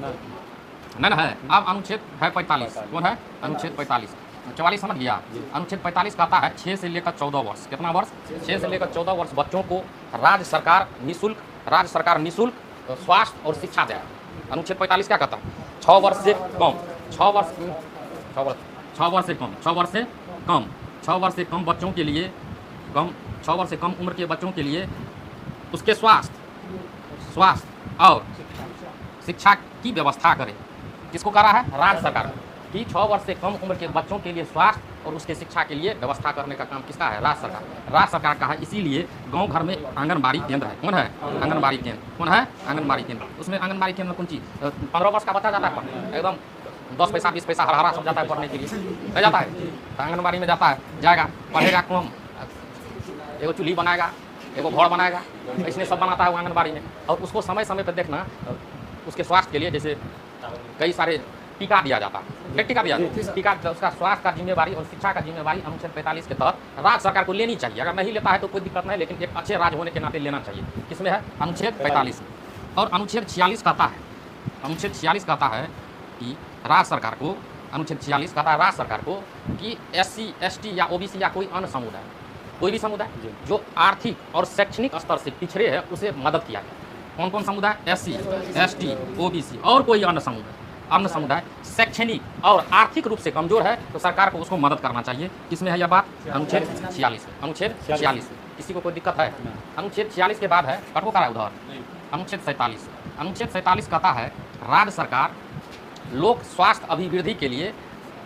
Speaker 1: नहीं है। अब अनुच्छेद है 45। कौन है? अनुच्छेद 45। 44 समझ गया। अनुच्छेद 45 कहता है 6 से लेकर 14 वर्ष। कितना वर्ष? 6 से लेकर 14 वर्ष बच्चों को राज्य सरकार निःशुल्क स्वास्थ्य और शिक्षा दे। अनुच्छेद 45 क्या कहता है? 6 वर्ष से कम बच्चों के लिए 6 वर्ष से कम उम्र के बच्चों के लिए उसके स्वास्थ्य और शिक्षा की व्यवस्था करे। किसको करा है? राज्य सरकार कि 6 वर्ष से कम उम्र के बच्चों के लिए स्वास्थ्य और उसके शिक्षा के लिए व्यवस्था करने का काम किसका है? राज्य सरकार का है। इसीलिए गांव घर में आंगनबाड़ी केंद्र है। कौन है? आंगनबाड़ी केंद्र। कौन है? आंगनबाड़ी केंद्र। उसमें आंगनबाड़ी केंद्र में कौन चीज 15 वर्ष का बच्चा जाता है पढ़ने, एकदम 10 पैसा 20 पैसा हरा सब जाता है पढ़ने के लिए, नहीं जाता है? तो आंगनबाड़ी में जाता है, जाएगा, पढ़ेगा, कौन एगो चूल्ही बनाएगा, एगो घर बनाएगा, इसने सब बनाता है वो आंगनबाड़ी में। और उसको समय समय पर देखना, उसके स्वास्थ्य के लिए जैसे कई सारे टीका दिया जाता है। टीका दिया टीका उसका स्वास्थ्य का जिम्मेवारी और शिक्षा का जिम्मेवारी अनुच्छेद 45 के तहत राज्य सरकार को लेनी चाहिए। अगर नहीं लेता है तो कोई दिक्कत नहीं, लेकिन एक अच्छे राज्य होने के नाते लेना चाहिए। किसमें है? अनुच्छेद 45। और अनुच्छेद 46 कहता है, अनुच्छेद 46 कहता है कि राज्य सरकार को, अनुच्छेद 46 कहता है राज्य सरकार को कि SC ST या OBC या कोई अन्य समुदाय, कोई भी समुदाय जो आर्थिक और शैक्षणिक स्तर से पिछड़े है उसे मदद किया जाए। कौन कौन समुदाय? SC ST OBC और कोई अन्य समुदाय शैक्षणिक और आर्थिक रूप से कमजोर है तो सरकार को उसको मदद करना चाहिए। किसमें है यह बात? अनुच्छेद 46। अनुच्छेद 46। किसी को कोई दिक्कत है? अनुच्छेद 46 के बाद है कटो करा उधर अनुच्छेद 47। अनुच्छेद 47 कहता है राज्य सरकार लोक स्वास्थ्य अभिवृद्धि के लिए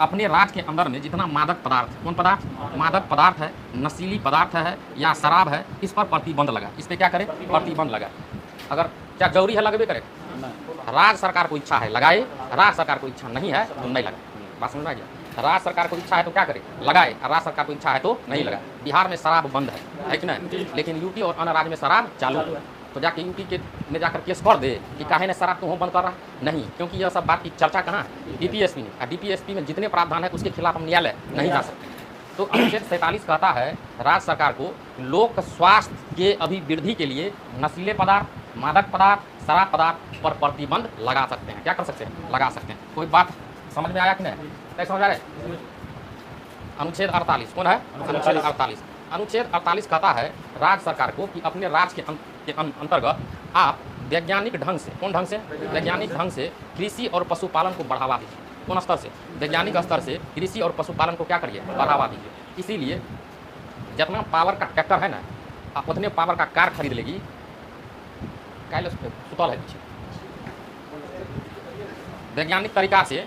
Speaker 1: अपने राज्य के अंदर में जितना मादक पदार्थ, कौन पदार्थ? मादक पदार्थ है, नशीली पदार्थ है या शराब है, इस पर प्रतिबंध लगा। इस पर क्या करे? प्रतिबंध लगा। अगर क्या जरूरी है लगबे करे? राज्य सरकार को इच्छा है लगाए, राज्य सरकार को इच्छा नहीं है तो नहीं लगाए। बात समझ में आ गया? राज्य सरकार को इच्छा है तो क्या करे? लगाए, और राज्य सरकार को इच्छा है तो नहीं लगाए। बिहार में शराब बंद है कि नहीं? लेकिन यूपी और अन्य राज्य में शराब चालू है। तो जाके यूपी के में जाकर केस कर दे कि काहे ने शराब तुम बंद कर रहा? नहीं, क्योंकि यह सब बात की चर्चा कहाँ है? DPSP में। और DPSP में जितने प्रावधान है उसके खिलाफ हम न्यायालय नहीं जा सकते। तो अनुच्छेद 47 कहता है राज्य सरकार को लोक स्वास्थ्य के अभिवृद्धि के लिए नशीले पदार्थ, मादक पदार्थ, शराब पदार्थ पर प्रतिबंध लगा सकते हैं। क्या कर सकते हैं? लगा सकते हैं। कोई बात समझ में आया कि नहीं? नहीं समझ आ रहा है? अनुच्छेद 48 कौन है? अनुच्छेद 48। अनुच्छेद 48 कहता है राज्य सरकार को कि अपने राज्य के अंतर्गत आप वैज्ञानिक ढंग से, कौन ढंग से? वैज्ञानिक ढंग से कृषि और पशुपालन को बढ़ावा दीजिए। कौन स्तर से? वैज्ञानिक स्तर से कृषि और पशुपालन को क्या करिए? बढ़ावा दीजिए। इसीलिए जितना पावर का ट्रैक्टर है ना, आप उतने पावर का कार खरीद लेगी। सुतल है पीछे। वैज्ञानिक तरीका से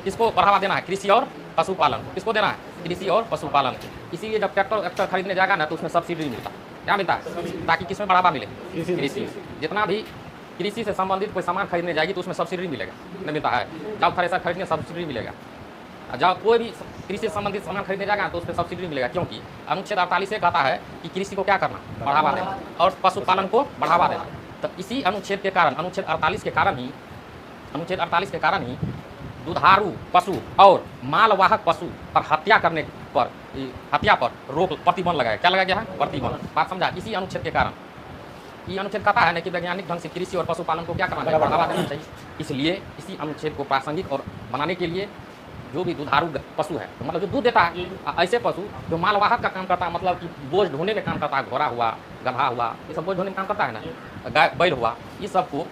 Speaker 1: किसको बढ़ावा देना है? कृषि और पशुपालन। किसको देना है? कृषि और पशुपालन। इसीलिए जब ट्रैक्टर खरीदने जाएगा ना तो उसमें सब्सिडी मिलता है। क्या मिलता है? ताकि किसमें बढ़ावा मिले? कृषि। जितना भी कृषि से संबंधित कोई सामान खरीदने जाएगी तो उसमें सब्सिडी मिलेगा, नहीं मिलता है? जब थ्रेसर खरीदने सब्सिडी मिलेगा, जब कोई भी कृषि से संबंधित सामान खरीदने जाएगा तो उसमें सब्सिडी मिलेगा। क्योंकि अनुच्छेद 48 से कहता है कि कृषि को क्या करना? बढ़ावा देना, और पशुपालन को बढ़ावा देना। तो इसी अनुच्छेद के कारण, अनुच्छेद 48 के कारण ही दुधारू पशु और मालवाहक पशु पर हत्या पर रोक, प्रतिबंध लगाया। क्या लगाया गया है? प्रतिबंध। बात समझा? इसी अनुच्छेद के कारण। ये अनुच्छेद कहता है ना कि वैज्ञानिक ढंग से कृषि और पशुपालन को क्या करना चाहिए? बढ़ावा देना चाहिए। इसलिए इसी अनुच्छेद को प्रासंगिक और बनाने के लिए जो भी दुधारू पशु है, तो मतलब जो दूध देता है, ऐसे पशु जो मालवाहक का काम करता है, मतलब कि बोझ ढोने में काम करता है, घोड़ा हुआ, गधा हुआ, ये सब बोझ ढोने में काम करता है ना, गाय बैल हुआ, ये सबको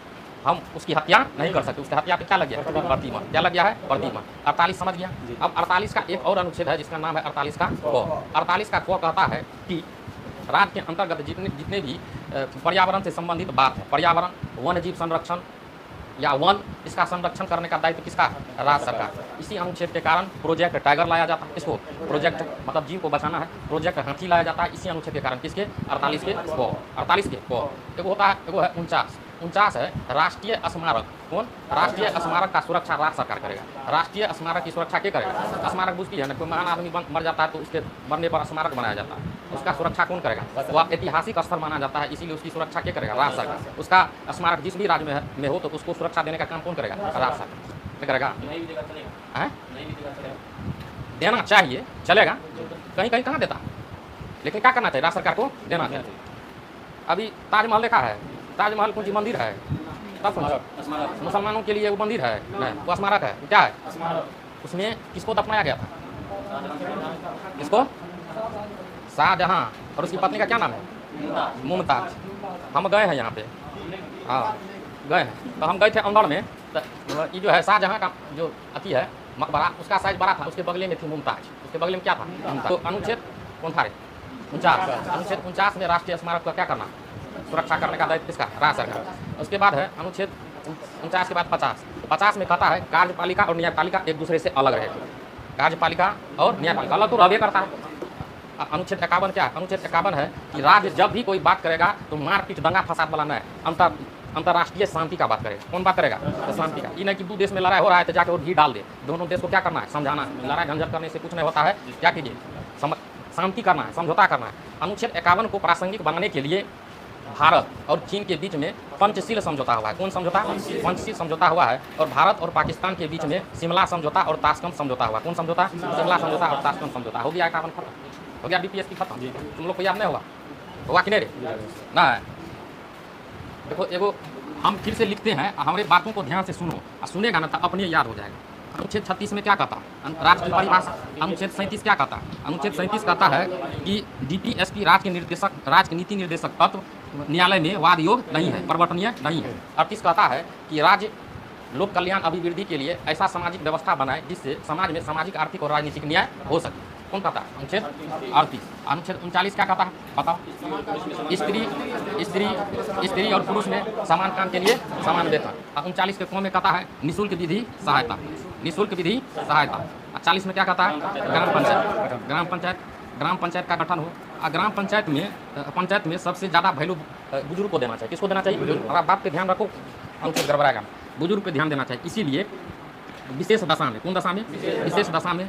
Speaker 1: हम उसकी हत्या नहीं कर सकते। उसकी हत्या पे क्या लग गया? प्रतिबंध। क्या लग गया है? प्रतिबंध। 48 समझ गया? अब 48 का एक और अनुच्छेद है जिसका नाम है 48 का क। 48 का क कहता है कि राज्य के अंतर्गत जितने भी पर्यावरण से संबंधित बात है, पर्यावरण, वन्य जीव संरक्षण, या वन, इसका संरक्षण करने का दायित्व किसका? राज्य सरकार। इसी अनुच्छेद के कारण प्रोजेक्ट टाइगर लाया जाता है। इसको प्रोजेक्ट मतलब जीव को बचाना है, प्रोजेक्ट हाथी लाया जाता है इसी अनुच्छेद के कारण। किसके? 48 के को 48 के को एगो होता है, एगो है 49 है राष्ट्रीय स्मारक। कौन? राष्ट्रीय स्मारक का सुरक्षा राज्य सरकार करेगा। राष्ट्रीय स्मारक की सुरक्षा क्या करेगा? स्मारक बुझती है ना, कोई महान आदमी मर जाता है तो उसके मरने पर स्मारक बनाया जाता है, उसका सुरक्षा कौन करेगा? वो ऐतिहासिक स्थल माना जाता है, इसीलिए उसकी सुरक्षा क्या करेगा? राज्य सरकार। उसका स्मारक जिस भी राज्य में हो तो उसको सुरक्षा देने का काम कौन करेगा? राज्य सरकार क्या करेगा? देना चाहिए, चलेगा, कहीं कहीं कहाँ देता, लेकिन क्या करना चाहिए? राज्य सरकार को देना चाहिए। अभी ताजमहल देखा है, ताजमहल कौन सी मंदिर है? तब मुसलमानों के लिए वो मंदिर है नहीं, वो स्मारक है। क्या है? उसमें किसको दफनाया गया था? किसको? शाहजहां और उसकी पत्नी का क्या नाम है? मुमताज। हम गए हैं यहाँ पे, हाँ गए हैं, तो हम गए थे अंदर में, तो ये जो है शाहजहां का जो अति है मकबरा, उसका साइज बड़ा था, उसके बगले में थी मुमताज, उसके बगले में क्या था? तो अनुच्छेद कौन था रे? 49। अनुच्छेद 49 में राष्ट्रीय स्मारक का क्या करना? सुरक्षा करने का दायित्व किसका? राज्य सरकार। उसके बाद है अनुच्छेद 49 के बाद 50 में कहता है कार्यपालिका और न्यायपालिका एक दूसरे से अलग रहेगा। कार्यपालिका और न्यायपालिका अलग तो रहबे करता है। अनुच्छेद 51 क्या? अनुच्छेद 51 है कि राज्य जब भी कोई बात करेगा तो मारपीट दंगा फसाद वाला नहीं, अंतर्राष्ट्रीय शांति का बात करेगा। कौन बात करेगा? तो शांति का। ये नहीं कि दो देश में लड़ाई हो रहा है तो जाके और घी डाल दे। दोनों देश को क्या करना है? समझाना। लड़ाई झंझट करने से कुछ नहीं होता है, क्या कीजिए? शांति करना है, समझौता करना है। अनुच्छेद 51 को प्रासंगिक बनाने के लिए भारत और चीन के बीच में पंचशील समझौता हुआ है। कौन समझौता? पंचशील समझौता हुआ है। और भारत और पाकिस्तान के बीच में शिमला समझौता और ताशकंद समझौता हुआ। कौन समझौता? शिमला समझौता और ताशकंद समझौता। हो गया 51 खत्म, हो गया DPS की खत्म। तुम लोग को याद नहीं होगा? होगा कि नहीं रे? ना देखो, एगो हम फिर से लिखते हैं, हमारे बातों को ध्यान से सुनो, और सुनेगा ना तो अपने याद हो जाएगा। अनुच्छेद 36 में क्या कहता? राज्य की परिभाषा। अनुच्छेद 37 क्या कहता? अनुच्छेद 37 कहता है कि DPSP राज्य के निर्देशक, राज्य के नीति निर्देशक तत्व न्यायालय में वाद योग नहीं है, परिवर्तनीय नहीं है। 38 कहता है कि राज्य लोक कल्याण अभिवृद्धि के लिए ऐसा सामाजिक व्यवस्था बनाए जिससे समाज में सामाजिक, आर्थिक और राजनीतिक न्याय हो सके। कौन कहता? अनुच्छेद 38। अनुच्छेद 39 क्या कहता है? बताओ। स्त्री और पुरुष में समान काम के लिए समान वेतन। 39 के कौन में कहता है? निःशुल्क विधि सहायता, निःशुल्क विधि सहायता। 40 में क्या कहता है? ग्राम पंचायत का गठन हो। ग्राम पंचायत में सबसे ज़्यादा वैल्यू बुजुर्ग को देना चाहिए। किसको देना चाहिए? हमारा बात पे ध्यान रखो, अनुच्छेद गड़बड़ाएगा। बुजुर्ग पे ध्यान देना चाहिए। इसीलिए विशेष दशा में, कौन दशा में? विशेष दशा में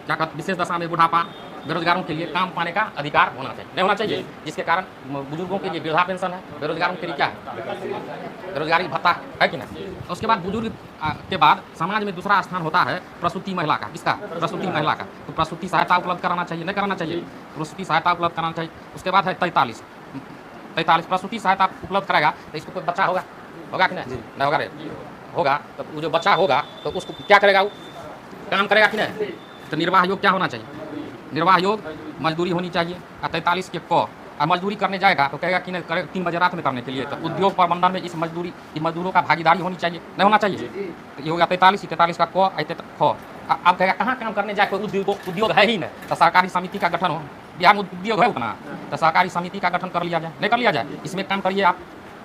Speaker 1: क्या कहते? विशेष दशा में बुढ़ापा, बेरोजगारों के लिए काम पाने का अधिकार होना चाहिए, नहीं होना चाहिए? जिसके कारण बुजुर्गों के लिए वृद्धा पेंशन है, बेरोजगारों के लिए क्या है? बेरोजगारी भत्ता है कि नहीं? उसके बाद बुजुर्ग के बाद समाज में दूसरा स्थान होता है प्रसूति महिला का। किसका? प्रसूति महिला का। तो प्रसूति सहायता उपलब्ध कराना चाहिए, नहीं कराना चाहिए? प्रसूति सहायता उपलब्ध कराना चाहिए। उसके बाद है 43 प्रसूति सहायता उपलब्ध कराएगा तो इसको कोई बच्चा होगा कि नहीं? नहीं होगा रे? होगा। तो वो जो बच्चा होगा तो उसको क्या करेगा? वो काम करेगा कि नहीं? तो निर्वाह योग क्या होना चाहिए? निर्वाह योग मजदूरी होनी चाहिए। 43 के को मजदूरी करने जाएगा तो कहेगा कि नहीं, करेगा 3 बजे रात में करने के लिए, तो उद्योग प्रबंधन में इस मजदूरों का भागीदारी होनी चाहिए, नहीं होना चाहिए? तो ये हो गया 43 का को ख। अब कहेगा कहाँ काम करने जाए, कोई उद्योग है ही नहीं, तो सहकारी समिति का गठन हो। बिहार में उद्योग है उतना, तो सहकारी समिति का गठन कर लिया जाए, नहीं कर लिया जाए? इसमें काम करिए आप,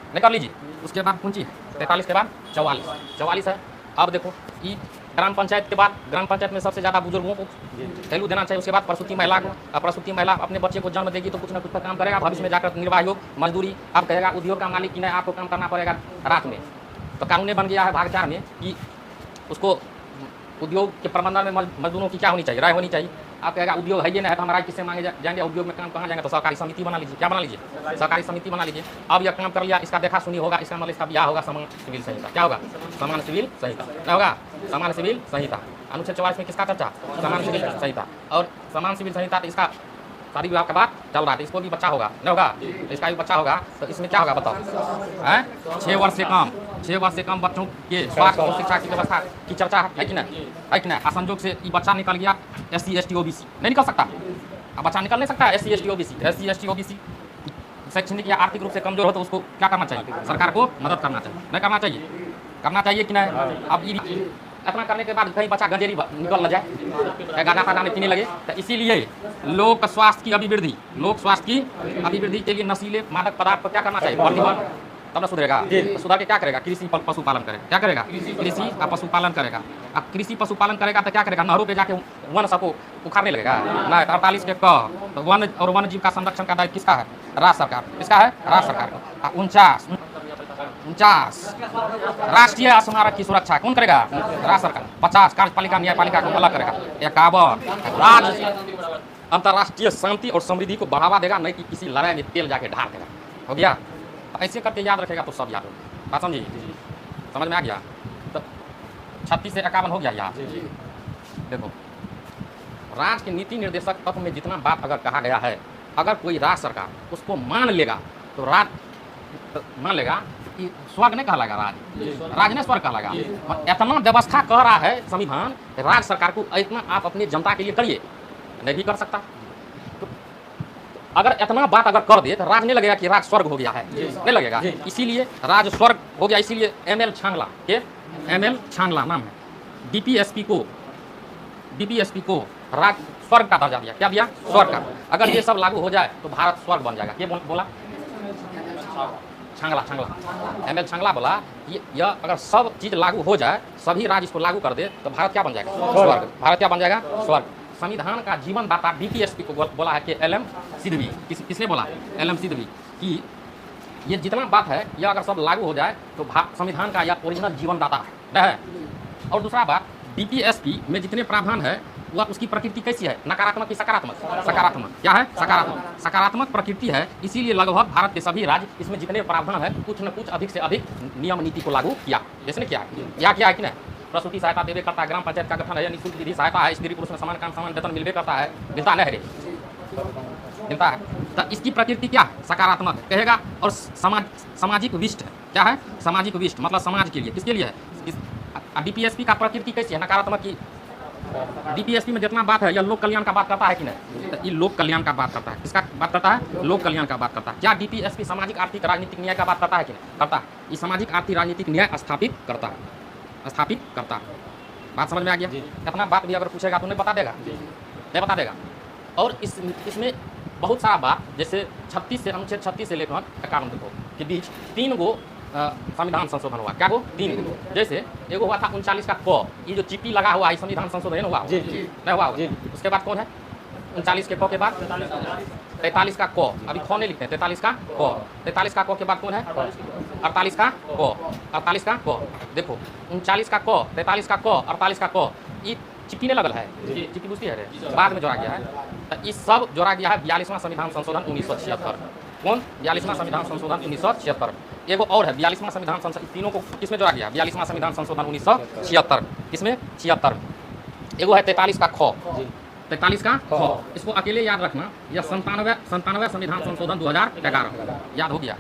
Speaker 1: नहीं कर लीजिए। उसके बाद कौन चीज? 43 के बाद 44 है। अब देखो, ये ग्राम पंचायत के बाद, ग्राम पंचायत में सबसे ज़्यादा बुजुर्गों को वैल्यू देना चाहिए। उसके बाद प्रसूति महिला को। प्रसूति महिला अपने बच्चे को जन्म देगी तो कुछ ना कुछ काम करेगा, भविष्य में जाकर निर्वाह योग मजदूरी। अब कहेगा उद्योग का मालिक कि नहीं, आपको काम करना पड़ेगा रात में। तो कानून बन गया है भाग 4 में कि उसको उद्योग के प्रबंधन में मजदूरों की क्या होनी चाहिए? राय होनी चाहिए। आप कहेगा उद्योग है ये नहीं है तो हमारा किससे मांगे जाएंगे? उद्योग में काम कहाँ जाएंगे? तो सहकारी समिति बना लीजिए। क्या बना लीजिए? सहकारी समिति बना लीजिए। अब यह काम कर लिया, इसका देखा सुनी होगा, इसका मतलब इसका ब्याह होगा समान सिविल संहिता। क्या होगा? समान सिविल संहिता क्या होगा? समान सिविल संहिता। अनुच्छेद 44 में किसका चर्चा? समान सिविल संहिता। और समान सिविल संहिता तो इसका शादी विवाह के बाद चल रहा है, तो इसको भी बच्चा होगा, नहीं होगा? तो इसका भी बच्चा होगा, तो इसमें क्या होगा बताओ? 6 वर्ष से कम बच्चों के स्वास्थ्य और शिक्षा की व्यवस्था की चर्चा है कि नहीं? है कि नहीं? संजोग से ये बच्चा निकल गया SC ST OBC, नहीं निकल सकता। अब बच्चा निकल नहीं सकता SC ST OBC शैक्षणिक या आर्थिक रूप से कमजोर हो तो उसको क्या करना चाहिए? सरकार को मदद करना चाहिए, नहीं करना चाहिए? करना चाहिए कि नहीं? अब इतना करने के बाद कहीं बच्चा गंजेरी निकल न जाए, गाना पीने पीने लगे, तो इसीलिए लोक स्वास्थ्य की अभिवृद्धि के लिए नशीले मादक पदार्थ को क्या करना चाहिए? तब ना सुधरेगा। तो सुधर के क्या करेगा? कृषि पशुपालन करेगा। क्या करेगा? कृषि का पशुपालन करेगा। अब कृषि पशुपालन करेगा तो क्या करेगा? नहरों पे जाके वन सबको उखाड़ने लगेगा ना। 48 के क तो वन और वन जीव का संरक्षण का दायित्व किसका है? राज्य सरकार। किसका है? राज्य सरकार का। 49 राष्ट्रीय स्मारक की सुरक्षा कौन करेगा? राज्य सरकार। 50 कार्यपालिका न्यायपालिका को अलग करेगा। 51 राज्य अंतर्राष्ट्रीय शांति और समृद्धि को बढ़ावा देगा, नहीं कि किसी लड़ाई में तेल जाके ढाल देगा। हो गया? ऐसे करके याद रखेगा तो सब याद होगा। बात समझी? समझ में आ गया? तो 36 से 51 हो गया याद। देखो, राज्य के नीति निर्देशक तत्व में जितना बात अगर कहा गया है, अगर कोई राज्य सरकार उसको मान लेगा तो मान लेगा कि स्वर्ग नहीं कहलाएगा राज्य ने स्वर्ग कहलाएगा। इतना व्यवस्था कह रहा है संविधान, राज्य सरकार को इतना आप अपनी जनता के लिए करिए, नहीं भी कर सकता। तो अगर इतना बात अगर कर दे तो राज नहीं लगेगा कि राज स्वर्ग हो गया है, नहीं लगेगा। इसीलिए राज स्वर्ग हो गया। इसीलिए एमएल छांगला नाम है, डीपीएसपी को राज स्वर्ग का दर्जा दिया। क्या दिया? स्वर्ग का। अगर ये सब लागू हो जाए तो भारत स्वर्ग बन जाएगा। ये बोला छांगला एमएल छांगला बोला यह अगर सब चीज लागू हो जाए, सभी राज्य इसको लागू कर दे तो भारत क्या बन जाएगा? स्वर्ग। भारत क्या बन जाएगा? स्वर्ग। संविधान का जीवनदाता डीपीएसपी को बोला है कि एलएम सिद्धवी। किसने बोला? एलएम सिद्धवी कि ये जितना बात है यह अगर सब लागू हो जाए तो संविधान का यह ओरिजिनल जीवनदाता है। और दूसरा बात, डीपीएसपी में जितने प्रावधान है वह उसकी प्रकृति कैसी है? नकारात्मक की सकारात्मक? सकारात्मक। क्या है? सकारात्मक। सकारात्मक प्रकृति है, इसीलिए लगभग भारत के सभी राज्य इसमें जितने प्रावधान है कुछ न कुछ अधिक से अधिक नियम नीति को लागू किया। जिसने किया है कि नहीं? प्रसूति सहायता देवे करता है, ग्राम पंचायत का गठन है, निःशुल्क विधि सहायता है, स्त्री पुरुष में समान काम समान वेतन मिलवे करता है। मिलता नहीं रे? मिलता है। तो इसकी प्रकृति क्या है? सकारात्मक कहेगा। और सामाजिक विशिष्ट है। क्या है? सामाजिक विशिष्ट मतलब समाज के लिए। किसके लिए है? डीपीएसपी का प्रकृति कैसी है? नकारात्मक की। डीपीएसपी में जितना बात है यह लोक कल्याण का बात करता है कि नहीं? तो ये लोक कल्याण का बात करता है। किसका बात करता है? लोक कल्याण का बात करता है। क्या डीपीएसपी सामाजिक आर्थिक राजनीतिक न्याय का बात करता है कि नहीं? करता है। ये सामाजिक आर्थिक राजनीतिक न्याय स्थापित करता है। बात समझ में आ गया? कितना बात भी अगर पूछेगा तो नहीं बता देगा, नहीं बता देगा। और इसमें बहुत सारा बात, जैसे 36 से अनुच्छेद 36 से लेकर 51 के बीच 3 गो संविधान संशोधन हुआ। क्या गो? 3 गो। जैसे एगो हुआ था 39 का क, ये जो चिट्ठी लगा हुआ है संविधान संशोधन हुआ नहीं हुआ? उसके बाद कौन है? 39 के क के बाद 43 का क। अभी ख नहीं लिखते हैं, 43 का क। 43 का क के बाद कौन है? 48 का क। 48 का क। देखो 39 का क, 43 का क, 48 का क, ये चिट्ठी नहीं लगल है। चिट्ठी पूछती है रे, बाद में जोड़ा गया है। तो इस सब जोड़ा गया है 42वां संविधान संशोधन 1976। कौन? 42वां संविधान संशोधन 1976। एगो और है 42वां संविधान संशोधन। तीनों को किसमें जोड़ा गया? 42वां संविधान संशोधन 1976। किसमें? 76। एगो है 43 का ख। 43 का ख, इसको अकेले याद रखना। यह 97वां संविधान संशोधन 2011 याद हो गया।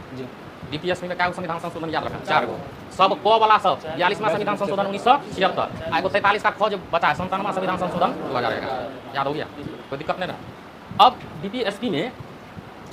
Speaker 1: डीपीएसपी में क्या संविधान संशोधन याद रखना? 4 गो। सब क वाला सब 42वां संविधान संशोधन 1976। एगो 43 का ख जो बचा है 97वां संविधान संशोधन 2011। याद हो गया? कोई दिक्कत नहीं ना। अब डीपीएसपी में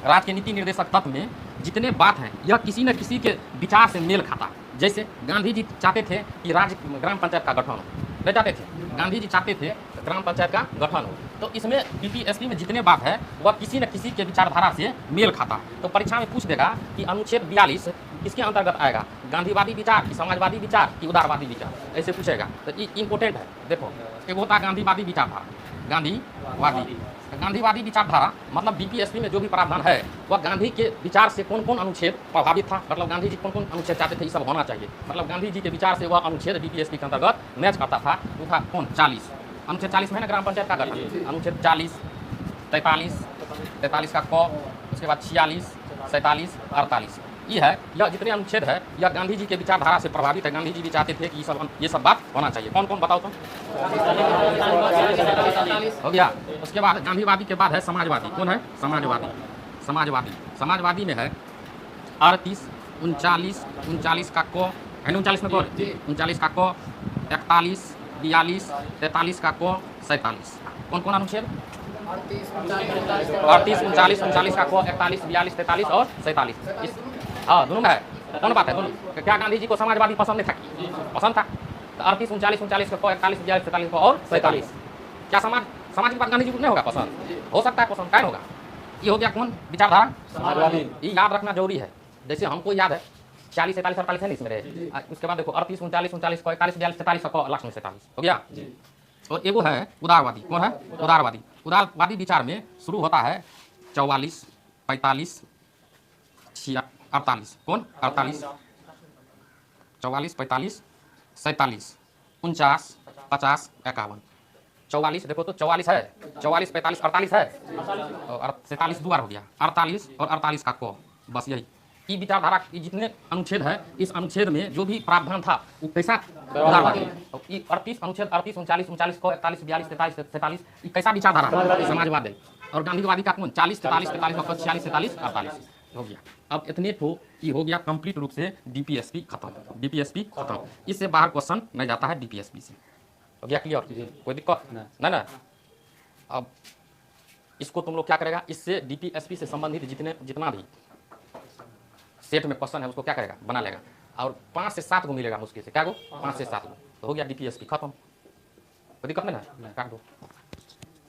Speaker 1: राज्य के नीति निर्देशक तत्व में जितने बात हैं यह किसी न किसी के विचार से मेल खाता। जैसे गांधी जी चाहते थे कि राज्य ग्राम पंचायत का गठन हो, नहीं चाहते थे? गांधी जी चाहते थे ग्राम पंचायत का गठन हो। तो इसमें डीपीएसपी में जितने बात है वह किसी न किसी के विचारधारा से मेल खाता। तो परीक्षा में पूछ देगा कि अनुच्छेद 42 किसके अंतर्गत आएगा? गांधीवादी विचार कि समाजवादी विचार कि उदारवादी विचार? ऐसे पूछेगा। तो ये इंपॉर्टेंट है। देखो एक होता है गांधीवादी विचारधारा। गांधीवादी विचारधारा मतलब डीपीएसपी में जो भी प्रावधान है वह गांधी के विचार से कौन कौन अनुच्छेद प्रभावित था, मतलब गांधी जी कौन कौन अनुच्छेद चाहते थे ये सब होना चाहिए। मतलब गांधी जी के विचार से वह अनुच्छेद डीपीएसपी के अंतर्गत मैच करता था। वो था कौन? 40। अनुच्छेद 40 में ना ग्राम पंचायत का गठन। अनुच्छेद 40, 43 का क, उसके बाद 46, 47, 48। ये है, यह जितने अनुच्छेद है यह गांधी जी के विचारधारा से प्रभावित है। गांधी जी भी चाहते थे कि ये सब बात होना चाहिए। कौन कौन बताओ तो? हो गया। उसके बाद गांधीवादी के बाद है समाजवादी। कौन है? समाजवादी में है 38, 39 का क है। 39 में कौन? 39 का क, 41, 42, 43 का क, 47। कौन कौन अनुच्छेद? 38, 39 का क, 41, 42, 43 और 47। हाँ दोनों में है। कौन बात है? दोनों। क्या गांधी जी को समाजवादी पसंद नहीं था? पसंद था। तो 38, 39 का क, 41, 42, 43 और 47। क्या समाज की बात गांधी जी को नहीं होगा पसंद? हो सकता है पसंद, क्या होगा? ये हो गया कौन? विचारधारा समाजवादी। ये याद रखना जरूरी है। जैसे हमको याद है 46 47 48 है ना इसमें रहे। उसके बाद देखो 38 39 39 41 42 43 लास्ट में 47 हो गया। और एगो है उदारवादी। कौन है? उदारवादी। उदारवादी विचार में शुरू होता है 44 45 48। कौन? 48 44 45 47 49 50 51। 44 देखो तो 44 है, 44 45 48 है और 47 दुआर हो गया 48 और 48 का क। बस यही ये विचारधारा ये जितने अनुच्छेद है, इस अनुच्छेद में जो भी प्रावधान था वो कैसा उदारवादी। तो ये 38 अनुच्छेद 38 39 39 को 41 42 43 47 ये कैसा विचारधारा? समाजवादी। और गांधीवादी का कौन? 40 43 43 46 47 48 हो गया। अब इतने ठो ये हो गया कंप्लीट रूप से डीपीएसपी खत्म। डीपीएसपी खत्म। इससे बाहर क्वेश्चन नहीं जाता है डीपीएसपी से। हो गया क्लियर? कोई दिक्कत ना? अब इसको तुम लोग क्या करेगा, इससे डीपीएसपी से संबंधित जितना भी सेट में क्वेश्चन है उसको क्या करेगा, बना लेगा। और 5 से 7 को मिलेगा मुश्किल से। क्या गो? 5 से 7 को। तो हो गया डीपीएसपी खत्म। कोई दिक्कत नहीं ना? काट दो।